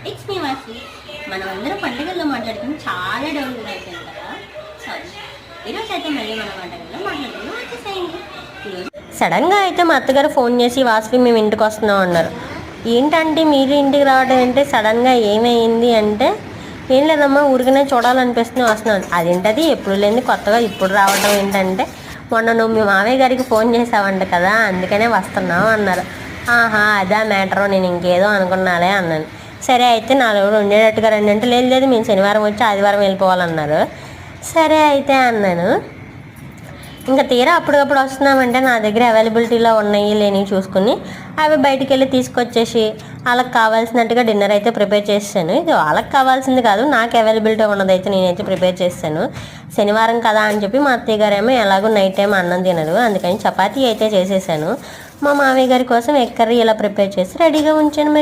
It's me వాసి. మనం అందరం పండుగల్లో మాట్లాడుకుని చాలా డౌన్గా అయిపోయింది కదా. సారీ, ఈరోజు అయితే మళ్ళీ మన పండుగల్లో మాట్లాడుకుని వచ్చేసేయండి. సడన్గా అయితే మా అత్తగారు ఫోన్ చేసి వాసవి మేము ఇంటికి వస్తున్నాం అన్నారు. ఏంటంటే మీరు ఇంటికి రావడం అంటే సడన్గా ఏమైంది అంటే, ఏం లేదమ్మా ఊరికనే చూడాలనిపిస్తుంది వస్తున్నాను. అదేంటది ఎప్పుడు లేని కొత్తగా ఇప్పుడు రావడం ఏంటంటే, మొన్న నువ్వు మీ మావయ్య గారికి ఫోన్ చేసావంట కదా అందుకనే వస్తున్నావు అన్నారు. ఆహా అదా మ్యాటరు, నేను ఇంకేదో అనుకున్నాలే అన్నాను. సరే అయితే నాలుగు ఉండేటట్టుగా రండి అంటే, లేదు లేదు మేము శనివారం వచ్చి ఆదివారం వెళ్ళిపోవాలన్నారు. సరే అయితే అన్నాను. ఇంకా తీరా అప్పటికప్పుడు వస్తున్నామంటే నా దగ్గర అవైలబిలిటీలో ఉన్నాయి లేని చూసుకుని అవి బయటికి వెళ్ళి తీసుకొచ్చేసి వాళ్ళకి కావాల్సినట్టుగా డిన్నర్ అయితే ప్రిపేర్ చేశాను. ఇది వాళ్ళకి కావాల్సింది కాదు, నాకు అవైలబిలిటీ ఉన్నదైతే నేనైతే ప్రిపేర్ చేశాను. శనివారం కదా అని చెప్పి మా అత్తయ్య గారేమో ఎలాగో నైట్ టైం అన్నం తినరు, అందుకని చపాతీ అయితే చేసేసాను. మా మామయ్య గారి కోసం ఎగ్ కర్రీ ఇలా ప్రిపేర్ చేసి రెడీగా ఉంచాను.